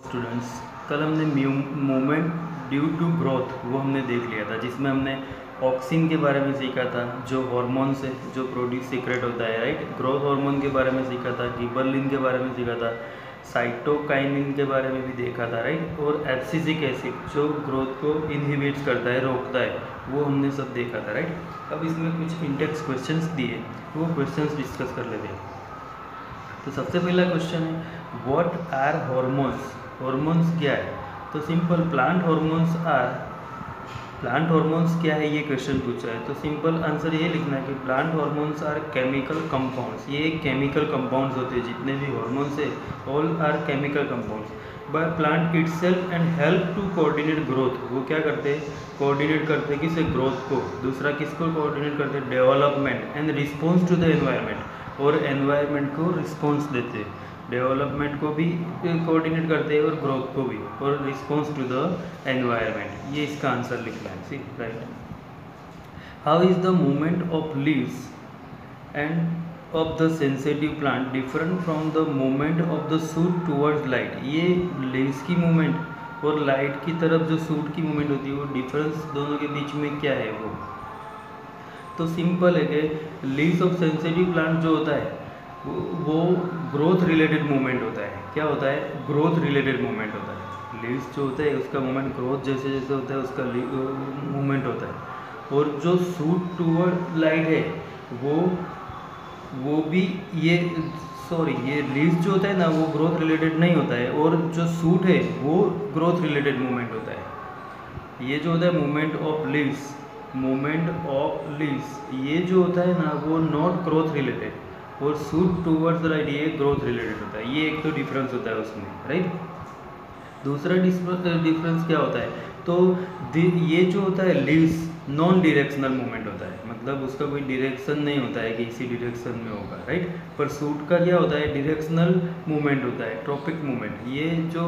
Students, कल हमने movement due to growth वो हमने देख लिया था, जिसमें हमने ऑक्सिन के बारे में सीखा था, जो हार्मोन्स है जो प्रोड्यूस सीक्रेट होता है, राइट। ग्रोथ हार्मोन के बारे में सीखा था, गिबरलिन के बारे में सीखा था, साइटोकाइनिन के बारे में भी देखा था, राइट। और एब्सिसिक एसिड जो ग्रोथ को इनहिबिट्स करता है, रोकता है, वो हमने सब देखा था, राइट। अब इसमें कुछ इंटेक्स क्वेश्चंस दिए, वो क्वेश्चंस डिस्कस कर लेते हैं। तो सबसे पहला क्वेश्चन है, व्हाट आर हॉर्मोन्स। हॉर्मोन्स क्या है? तो सिंपल, प्लांट हॉर्मोन्स क्या है, ये क्वेश्चन पूछा है। तो सिंपल आंसर ये लिखना है कि plant hormones are chemical compounds. ये केमिकल कंपाउंड्स होते हैं, जितने भी हॉर्मोन्स है all are chemical compounds by plant itself and help to coordinate growth. वो क्या करते हैं? कोऑर्डिनेट करते हैं किसे? ग्रोथ को। दूसरा किसको कोऑर्डिनेट करते हैं? Development and response to the environment. और एनवायरनमेंट को रिस्पॉन्स देते हैं, डेवलपमेंट को भी कोऑर्डिनेट करते हैं और ग्रोथ को भी, और रिस्पॉन्स टू द एनवायरनमेंट। ये इसका आंसर लिखना है, see right. How is the movement of leaves and of the sensitive plant different from the movement of the shoot towards light. ये लीव्स की मूवमेंट और लाइट की तरफ जो सूट की मूवमेंट होती है, वो डिफरेंस दोनों के बीच में क्या है वो? तो सिंपल है कि लीव्स ऑफ सेंसिटिव प्लांट जो होता है वो ग्रोथ रिलेटेड मूवमेंट होता है। क्या होता है? ग्रोथ रिलेटेड मूवमेंट होता है। लीव्स जो होता है उसका मूवमेंट ग्रोथ जैसे जैसे होता है उसका मूवमेंट होता है। और जो सूट टूवर्ड लाइट है वो भी ये लीव्स जो होता है ना, वो ग्रोथ रिलेटेड नहीं होता है, और जो सूट है वो ग्रोथ रिलेटेड मूवमेंट होता है। ये जो होता है मूवमेंट ऑफ लीव्स ये जो होता है ना, वो नॉट ग्रोथ रिलेटेड, और सूट टूवर्ड्स राइट ये ग्रोथ रिलेटेड होता है। ये एक तो डिफरेंस होता है उसमें, राइट। दूसरा डिफरेंस क्या होता है? तो ये जो होता है लीव्स नॉन डायरेक्शनल मूवमेंट होता है, मतलब उसका कोई डायरेक्शन नहीं होता है कि इसी डायरेक्शन में होगा, राइट। पर सूट का क्या होता है? डायरेक्शनल मूवमेंट होता है, ट्रॉपिक मूवमेंट। ये जो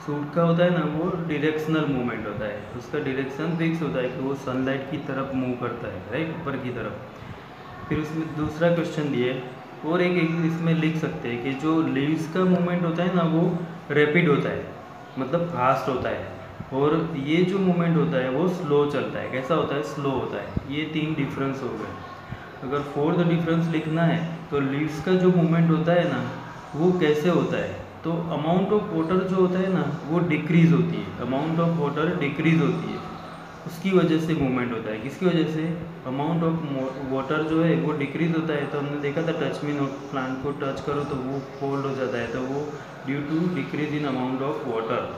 सूट का होता है ना, वो डायरेक्शनल मूवमेंट होता है, उसका डायरेक्शन फिक्स होता है कि वो सनलाइट की तरफ मूव करता है, राइट, ऊपर की तरफ। फिर उसमें दूसरा क्वेश्चन दिए, और एक इसमें लिख सकते हैं कि जो लीव्स का मूवमेंट होता है ना, वो रैपिड होता है, मतलब फास्ट होता है, और ये जो मूवमेंट होता है वो स्लो चलता है। कैसा होता है? स्लो होता है। ये तीन डिफरेंस हो गए। अगर फोर्थ डिफरेंस लिखना है तो लीव्स का जो मूवमेंट होता है ना, वो कैसे होता है? तो अमाउंट ऑफ वाटर जो होता है ना, वो डिक्रीज होती है, अमाउंट ऑफ वाटर डिक्रीज होती है, उसकी वजह से मूवमेंट होता है। किसकी वजह से? अमाउंट ऑफ वाटर जो है वो डिक्रीज होता है। तो हमने देखा था टच मी नॉट, प्लांट को टच करो तो वो कोल्ड हो जाता है, तो वो due to decrease in amount of water.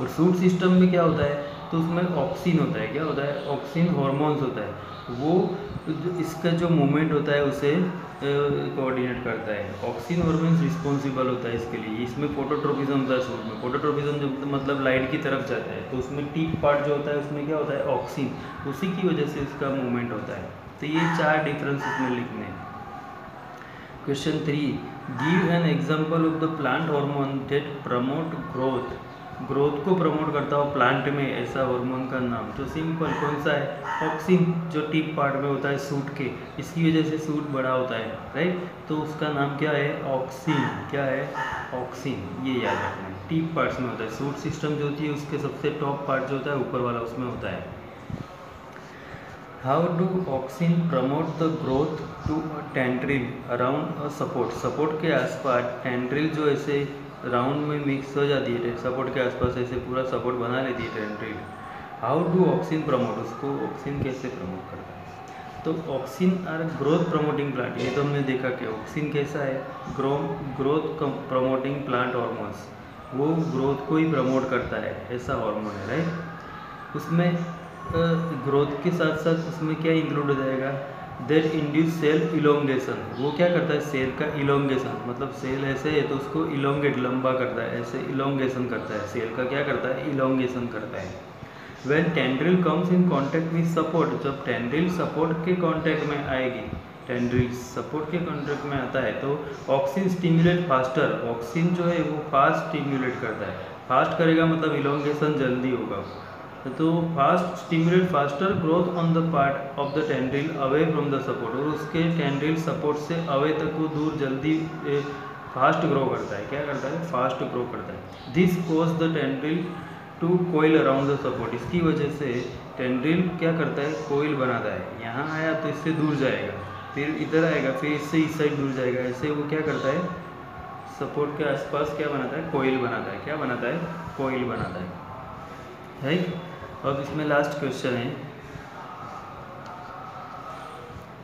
और सूट सिस्टम में क्या होता है? तो उसमें ऑक्सिन होता है। क्या होता है? ऑक्सिन हार्मोन्स होता है, वो इसका जो मूवमेंट होता है उसे कोऑर्डिनेट करता है। ऑक्सिन हार्मोन्स रिस्पॉन्सिबल होता है इसके लिए। इसमें फोटोट्रोपिज्म होता है सूट में। फोटोट्रोपिज्म जो मतलब लाइट की तरफ जाता है, तो उसमें टिप पार्ट जो होता है उसमें क्या होता है? ऑक्सिन, उसी की वजह से इसका मूवमेंट होता है। तो ये चार डिफरेंस इसमें लिखने हैं। Question 3, give an example of the plant hormone that promote growth. Growth को प्रमोट करता हो प्लांट में, ऐसा हार्मोन का नाम। तो सिंपल, कौन सा है? ऑक्सिन, जो टिप पार्ट में होता है सूट के, इसकी वजह से सूट बड़ा होता है, राइट। तो उसका नाम क्या है? ऑक्सिन। क्या है? ऑक्सिन। ये याद रखना है। टिप पार्ट्स में होता है, सूट सिस्टम जो होती है उसके सबसे टॉप पार्ट जो होता है ऊपर वाला, उसमें होता है। How do auxin promote the growth to tendril around a support. Support के आसपास टेंड्रिल जो ऐसे राउंड में मिक्स हो जाती है, सपोर्ट के आसपास ऐसे पूरा सपोर्ट बना लेती है tendril. How do auxin promote, उसको ऑक्सिन कैसे प्रमोट करता है? तो auxin are growth promoting plant. ये तो हमने देखा कि ऑक्सिन कैसा है? ग्रोथ प्रमोटिंग प्लांट हार्मोन्स, वो ग्रोथ को ही प्रमोट करता है, ऐसा हार्मोन है, राइट। उसमें ग्रोथ के साथ साथ उसमें क्या इंक्लूड हो जाएगा? That induce cell elongation. वो क्या करता है? सेल का इलोंगेशन, मतलब सेल ऐसे है तो उसको इलोंगेट, लंबा करता है, ऐसे इलोंगेशन करता है। सेल का क्या करता है? इलोंगेशन करता है। When tendril comes in contact with support, जब टेंड्रिल सपोर्ट के कॉन्टैक्ट में आएगी, टेंड्रिल सपोर्ट के कॉन्टैक्ट में आता है तो ऑक्सिन स्टिमुलेट फास्टर। ऑक्सिन जो है वो फास्ट स्टिमुलेट करता है। फास्ट करेगा मतलब इलोंगेशन जल्दी होगा। तो fast stimulate faster growth on the part of the tendril away from the support, और उसके टेंड्रिल सपोर्ट से अवे तक वो दूर जल्दी फास्ट ग्रो करता है। क्या करता है? फास्ट ग्रो करता है। This cause the tendril to coil around the support. इसकी वजह से टेंड्रिल क्या करता है? कोइल बनाता है। यहाँ आया तो इससे दूर जाएगा, फिर इधर आएगा, फिर इससे इस साइड दूर जाएगा। ऐसे वो क्या करता है? सपोर्ट के आसपास क्या बनाता है? कोइल बनाता है। क्या बनाता है? कोइल बनाता है, राइट। अब इसमें लास्ट क्वेश्चन है,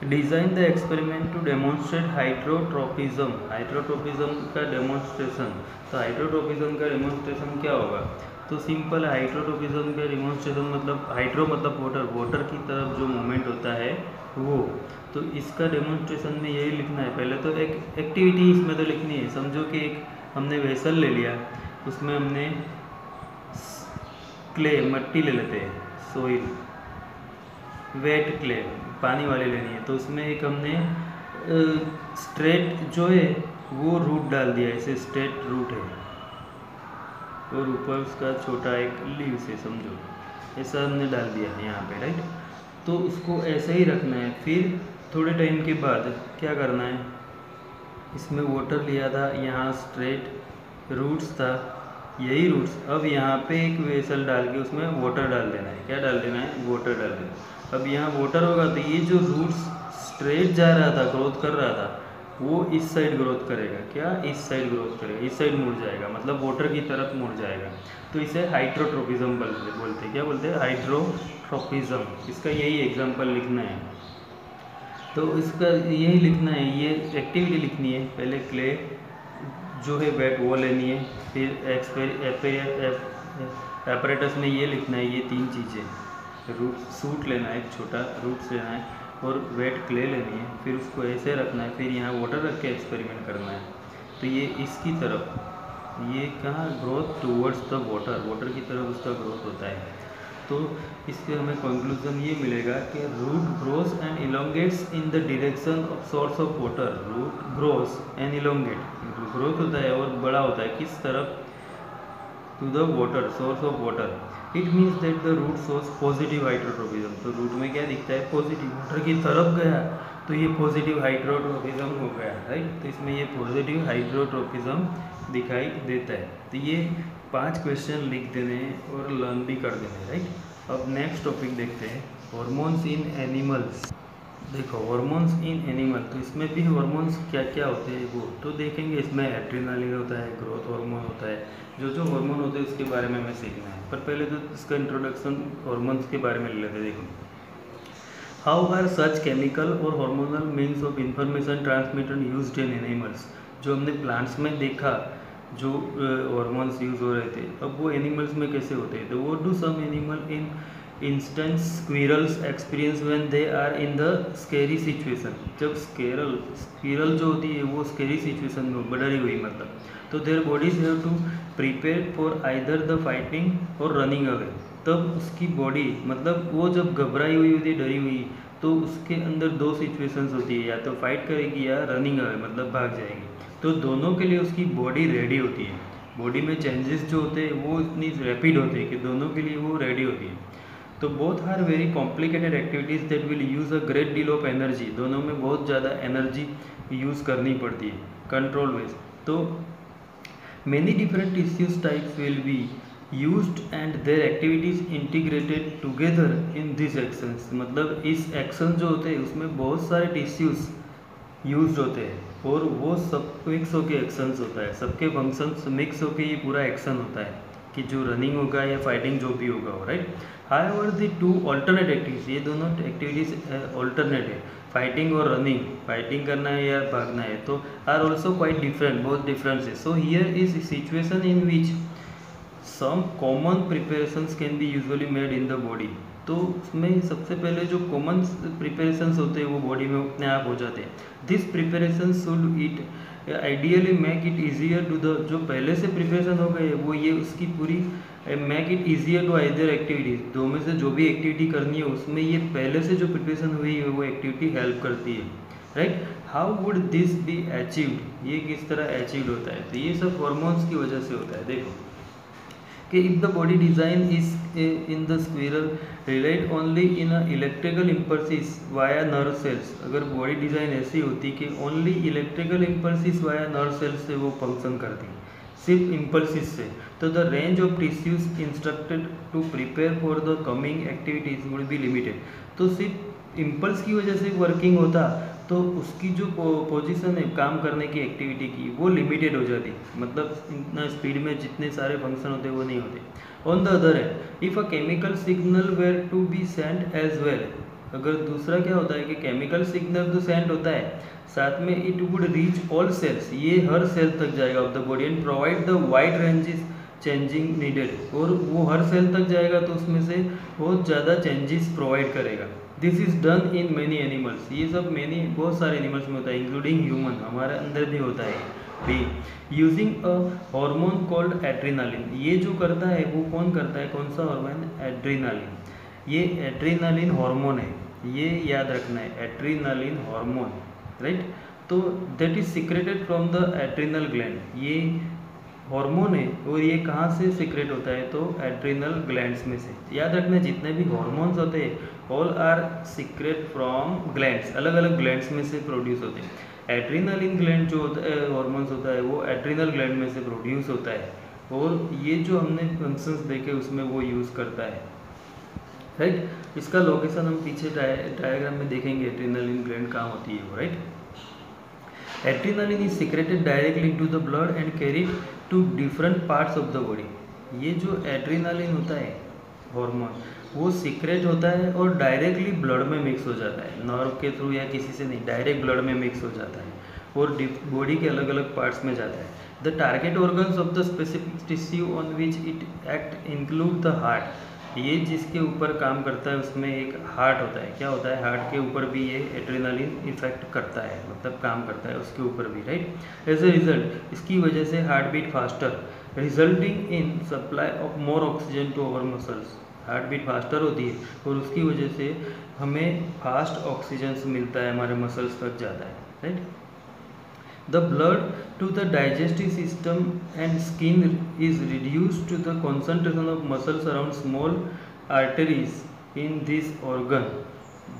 design the experiment to demonstrate hydrotropism. Hydrotropism का डेमोन्स्ट्रेशन। तो हाइड्रोट्रोपिज्म का डेमोन्स्ट्रेशन क्या होगा? तो सिंपल, हाइड्रोट्रोपिज्म का डेमोन्स्ट्रेशन मतलब हाइड्रो मतलब वाटर, वाटर की तरफ जो मूवमेंट होता है वो। तो इसका डेमोन्स्ट्रेशन में यही लिखना है। पहले तो एक एक्टिविटी इसमें तो लिखनी है। समझो कि एक हमने वेसल ले लिया, उसमें हमने क्ले, मट्टी ले लेते हैं, सोइल, वेट क्ले, पानी वाली लेनी है। तो उसमें एक हमने स्ट्रेट जो है वो रूट डाल दिया, ऐसे स्ट्रेट रूट है और ऊपर उसका छोटा एक लीव से, समझो ऐसा हमने डाल दिया है यहाँ पे, राइट। तो उसको ऐसे ही रखना है। फिर थोड़े टाइम के बाद क्या करना है? इसमें वाटर लिया था, यहाँ स्ट्रेट रूट्स था, यही रूट्स अब यहाँ पे एक वेसल डाल के उसमें वाटर डाल देना है। क्या डाल देना है? वाटर डाल देना है। अब यहाँ वाटर होगा तो ये जो रूट्स स्ट्रेट जा रहा था, ग्रोथ कर रहा था, वो इस साइड ग्रोथ करेगा। क्या? इस साइड ग्रोथ करेगा, इस साइड मुड़ जाएगा, मतलब वाटर की तरफ मुड़ जाएगा। तो इसे हाइड्रोट्रोपिज्म बोलते हैं। क्या बोलते हैं? हाइड्रोट्रोपिज्म। इसका यही एग्जाम्पल लिखना है। तो इसका यही लिखना है, ये एक्टिविटी लिखनी है। पहले क्ले जो है वेट वो लेनी है, फिर एपरेटस में ये लिखना है, ये तीन चीज़ें, रूट सूट लेना है, एक छोटा रूट्स लेना है और वेट क्ले लेनी है, फिर उसको ऐसे रखना है, फिर यहाँ वाटर रख के एक्सपेरिमेंट करना है। तो ये इसकी तरफ, ये कहाँ growth towards the water, water की तरफ उसका ग्रोथ होता है। तो इससे हमें कंक्लूजन ये मिलेगा कि root grows and elongates in the direction of source of water. Root grows and elongate, growth होता है और बड़ा होता है किस तरफ? To the water, source of water. It means that the root source positive hydrotropism. तो रूट में क्या दिखता है? पॉजिटिव, वाटर की तरफ गया तो ये पॉजिटिव हाइड्रोट्रोपिज्म हो गया, राइट। तो इसमें ये पॉजिटिव हाइड्रोट्रोपिज्म दिखाई देता है। तो ये 5 क्वेश्चन लिख देने हैं और लर्न भी कर देने, राइट। अब नेक्स्ट टॉपिक देखते हैं, हार्मोन्स इन एनिमल्स। देखो हार्मोन्स इन एनिमल, तो इसमें भी हार्मोन्स क्या क्या होते हैं वो तो देखेंगे। इसमें एड्रेनालिन होता है, ग्रोथ हार्मोन होता है, जो हार्मोन होते हैं उसके बारे में हमें सीखना है। पर पहले तो इसका इंट्रोडक्शन हार्मोन्स के बारे में ले लेते हैं। देखो, हाउ आर सच केमिकल और hormonal means of information transmitted used in animals. जो हमने प्लांट्स में देखा जो हार्मोन्स यूज हो रहे थे, अब वो एनिमल्स में कैसे होते हैं। तो वो do some animal in instance squirrels experience when they are in the scary situation. जब स्क्विरल जो होती है वो स्केरी सिचुएशन में डरी हुई, मतलब तो their bodies have to prepare for either the fighting और रनिंग अवे। तब उसकी बॉडी, मतलब वो जब घबराई हुई होती है, डरी हुई, तो उसके अंदर 2 सिचुएशंस होती है, या तो फाइट करेगी या रनिंग अवे मतलब भाग जाएगी। तो दोनों के लिए उसकी बॉडी रेडी होती है। बॉडी में चेंजेस जो होते हैं वो इतनी रैपिड होते हैं कि दोनों के लिए वो रेडी होती है। तो both are very complicated activities that will use a great deal of energy. दोनों में बहुत ज़्यादा एनर्जी यूज़ करनी पड़ती है कंट्रोल वेज। तो many different tissues types will be used and their activities integrated together in this actions. मतलब इस एक्शन जो होते हैं उसमें बहुत सारे टिश्यूज यूज्ड होते हैं और वो सब मिक्स होके एक्शंस होता है, सबके फंक्शंस मिक्स होके ये पूरा एक्शन होता है कि जो रनिंग होगा या फाइटिंग जो भी होगा, right. However the two alternate activities, ये दोनों एक्टिविटीज अल्टरनेट है, फाइटिंग और रनिंग, फाइटिंग करना है या भागना है, तो आर ऑल्सो क्वाइट डिफरेंट, बहुत डिफरेंस है। So here is situation in which some common preparations can be usually made in the body. तो उसमें सबसे पहले जो कॉमन प्रिपरेशंस होते हैं वो बॉडी में अपने आप हो जाते हैं। This preparation should it ideally make it easier to the, जो पहले से प्रिपरेशन हो गए वो ये उसकी पूरी make it easier to either activities, दो में से जो भी एक्टिविटी करनी है उसमें ये पहले से जो प्रिपरेशन हुई है वो एक्टिविटी हेल्प करती है, right. How would this be achieved, ये किस तरह अचीव्ड होता है। तो ये सब हॉर्मोन्स की वजह से होता है। देखो कि if the body design is in the squirrel relied only in electrical impulses via nerve cells, अगर बॉडी डिजाइन ऐसी होती कि only electrical impulses via nerve cells से वो फंक्शन करती, सिर्फ इम्पल्सिस से, तो the range of tissues instructed to prepare for the coming activities would be limited. तो सिर्फ इम्पल्स की वजह से वर्किंग होता तो उसकी जो पोजीशन है काम करने की एक्टिविटी की वो लिमिटेड हो जाती, मतलब इतना स्पीड में जितने सारे फंक्शन होते वो नहीं होते। On the other hand if a chemical signal were to be sent as well, अगर दूसरा क्या होता है कि केमिकल सिग्नल तो सेंड होता है, साथ में it would reach all cells, ये हर सेल तक जाएगा of the body and provide the wide ranges changing needed, और वो हर सेल तक जाएगा तो उसमें से बहुत ज़्यादा चेंजेस प्रोवाइड करेगा। This is done in many animals, ये सब बहुत सारे एनिमल्स में होता है इंक्लूडिंग ह्यूमन, हमारे अंदर भी होता है। Be using a hormone called adrenaline, ये जो करता है वो कौन करता है, कौन सा हार्मोन, एड्रेनालिन। ये एड्रेनालिन हार्मोन है, ये याद रखना है, एड्रेनालिन हार्मोन, राइट। तो that is secreted from the adrenal gland, ये हार्मोन है और ये कहाँ से सीक्रेट होता है, तो एड्रेनल ग्लैंड्स में से। याद रखना जितने भी हार्मोन्स होते हैं all are secret from glands, अलग अलग ग्लैंड्स में से प्रोड्यूस होते हैं। एड्रेनालिन ग्लैंड जो होता है हार्मोन्स होता है वो एड्रेनल ग्लैंड में से प्रोड्यूस होता है, और ये जो हमने फंक्शंस देखे उसमें वो यूज़ करता है, राइट। इसका लोकेशन हम पीछे डायग्राम में देखेंगे, एड्रेनालिन ग्लैंड कहाँ होती है वो, right. Adrenaline is secreted directly into the blood and carried to different parts of the body. ये जो एड्रेनालिन होता है हार्मोन वो सीक्रेट होता है और डायरेक्टली ब्लड में मिक्स हो जाता है, नर्व के थ्रू या किसी से नहीं, डायरेक्ट ब्लड में मिक्स हो जाता है और बॉडी के अलग अलग पार्ट्स में जाता है। The target organs of the specific tissue on which it act include the heart, ये जिसके ऊपर काम करता है उसमें एक हार्ट होता है, क्या होता है, हार्ट के ऊपर भी ये एड्रेनालिन इफेक्ट करता है, मतलब काम करता है उसके ऊपर भी, राइट। एज ए रिजल्ट इसकी वजह से heart beat faster resulting in supply of more oxygen to our muscles, heart beat faster होती है और उसकी वजह से हमें फास्ट ऑक्सीजन मिलता है, हमारे मसल्स तक जाता है, right. The blood to the digestive system and skin is reduced to the concentration of muscles around small arteries in this organ.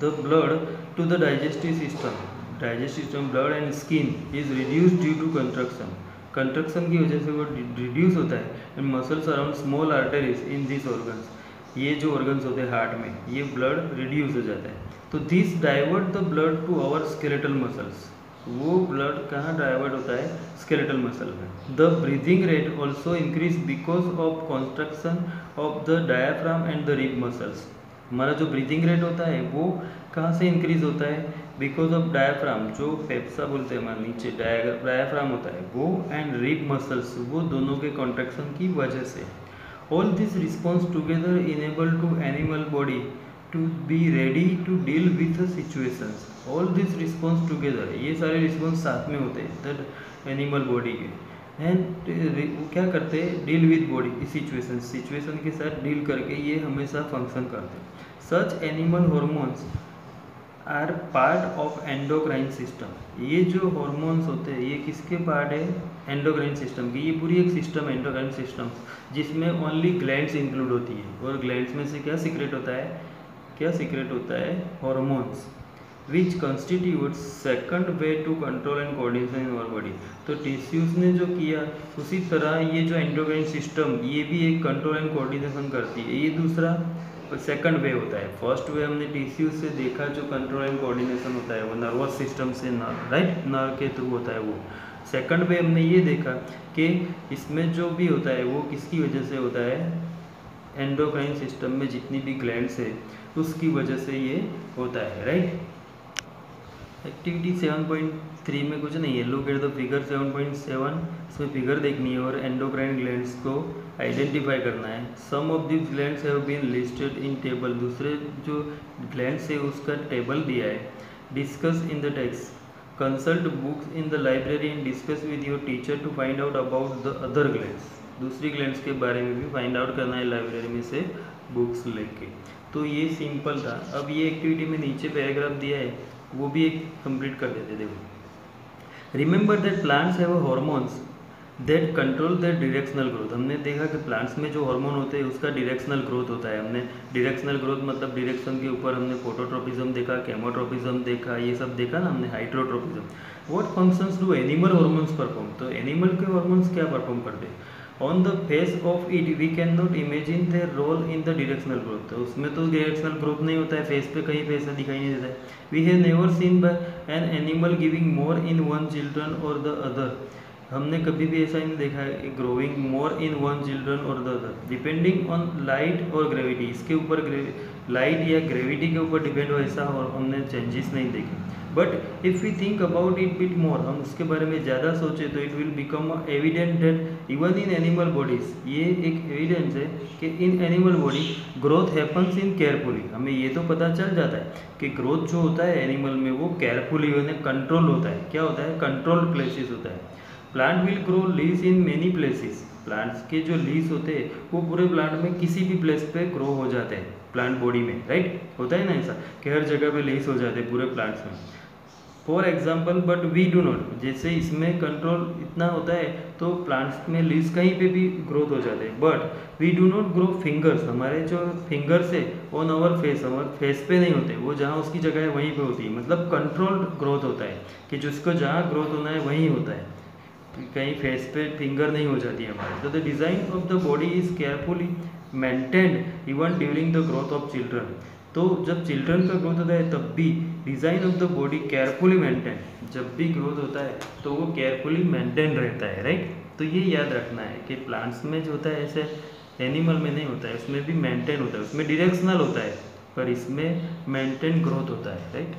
The blood to the digestive system, blood and skin is reduced due to contraction. Contraction की वजह से वो reduce होता है and muscles around small arteries in these organs. ये जो organs होते हैं हार्ट में, ये blood reduce हो जाता है, तो this divert the blood to our skeletal muscles. वो ब्लड कहाँ डाइवर्ट होता है, स्केलेटल मसल में। The breathing rate also increase because of construction of the diaphragm and the rib muscles. हमारा जो ब्रीदिंग रेट होता है वो कहाँ से इंक्रीज होता है, बिकॉज ऑफ डायाफ्राम, जो फेफसा बोलते हैं हमारे नीचे डायाफ्राम होता है वो, एंड रिब मसल्स, वो दोनों के कॉन्ट्रैक्शन की वजह से। All this response together enable to animal body to be ready to deal with situations. All this response together, ये सारे रिस्पॉन्स साथ में होते हैं दैट एनिमल बॉडी के, एंड क्या करते हैं, डील विथ बॉडी सिचुएशन के साथ डील करके ये हमेशा फंक्शन करते हैं। Such animal hormones are part of endocrine system. ये जो हॉर्मोन्स होते हैं ये किसके पार्ट है, एंडोक्राइन सिस्टम की। ये पूरी एक सिस्टम है एंडोक्राइन सिस्टम, जिसमें ओनली ग्लैंड्स इंक्लूड होती है, और ग्लैंड्स में से क्या सीक्रेट होता है, hormones which constitute second way to control and coordination in our body. तो टिश्यूज ने जो किया उसी तरह ये जो एंडोक्राइन सिस्टम ये भी एक कंट्रोल एंड कोऑर्डिनेशन करती है, ये दूसरा सेकंड वे होता है। फर्स्ट वे हमने टिश्यूज से देखा जो कंट्रोल एंड कोऑर्डिनेशन होता है वो नर्वस सिस्टम से, राइट, नर्व के थ्रू होता है वो। सेकंड वे हमने ये देखा कि इसमें जो भी होता है वो किसकी वजह से होता है, एंडोक्राइन सिस्टम में जितनी भी ग्लैंड्स है उसकी वजह से ये होता है, राइट। एक्टिविटी 7.3 में कुछ नहीं है, लुक एट द फिगर 7.7, इसमें फिगर देखनी है और एंडोक्राइन ग्लैंड्स को आइडेंटिफाई करना है। Some of this glands have been listed in table, दूसरे जो ग्लैंड्स है उसका टेबल दिया है। Discuss in the text, consult books in the library and discuss with your teacher to find out about the other glands. दूसरी glands के बारे में भी फाइंड आउट करना है लाइब्रेरी में से बुक्स लेके। तो ये सिंपल था। अब ये एक्टिविटी में नीचे पैराग्राफ दिया है वो भी एक कंप्लीट कर देते। देखो, remember that plants have hormones that control that directional growth. हमने देखा कि प्लांट्स में जो हार्मोन होते हैं उसका डायरेक्शनल ग्रोथ होता है। हमने डायरेक्शनल ग्रोथ मतलब डायरेक्शन के ऊपर हमने फोटोट्रोपिज्म देखा, केमोट्रोपिज्म देखा, ये सब देखा ना हमने, hydrotropism. What functions do animal hormones perform, तो एनिमल के हार्मोन्स क्या परफॉर्म करते हैं। On the face of it we can not imagine their role in the directional growth, तो उसमें तो डायरेक्शनल ग्रोथ नहीं होता है, फेस पे कहीं पे ऐसा दिखाई नहीं देता है। We have never seen by an animal giving more in one children और द अदर, हमने कभी भी ऐसा ही नहीं देखा है growing more in one children और the other, depending on light और ग्रेविटी, इसके ऊपर लाइट या ग्रेविटी के ऊपर डिपेंड हो ऐसा और हमने चेंजेस नहीं देखे। But if we think about it bit more, हम उसके बारे में ज़्यादा सोचे तो it will become evident that even in animal bodies, ये एक एविडेंस है कि in animal body growth happens in carefully, हमें ये तो पता चल जाता है कि ग्रोथ जो होता है एनिमल में वो केयरफुली यानी कंट्रोल होता है। क्या होता है, कंट्रोल्ड प्लेसेस होता है। Plant will grow leaves in many places, plants के जो लीव्स होते हैं वो पूरे प्लांट में किसी भी प्लेस पे ग्रो हो जाते हैं प्लांट बॉडी में, राइट, होता है ना ऐसा कि हर जगह पे लीव्स हो जाते हैं पूरे प्लांट्स में। For example but we do not, जैसे इसमें कंट्रोल इतना होता है तो प्लांट्स में लीव्स कहीं पे भी ग्रोथ हो जाते हैं। But we do not grow fingers, हमारे जो फिंगर्स है ऑन आवर फेस, हमारे फेस पे नहीं होते, वो जहाँ उसकी जगह है वहीं पे होती है, मतलब कंट्रोल्ड ग्रोथ होता है कि जिसको जहाँ ग्रोथ होना है वहीं होता है, कहीं फेस पे फिंगर नहीं हो जाती है हमारे। तो the design of the body is carefully maintained even during the growth of children, तो जब चिल्ड्रन का ग्रोथ होता है तब भी design of the body carefully maintain, जब भी ग्रोथ होता है तो वो केयरफुली मेंटेन रहता है, राइट। तो ये याद रखना है कि प्लांट्स में जो होता है ऐसे एनिमल में नहीं होता है, उसमें भी मेंटेन होता है, उसमें डायरेक्शनल होता है पर इसमें मेंटेन ग्रोथ होता है, राइट।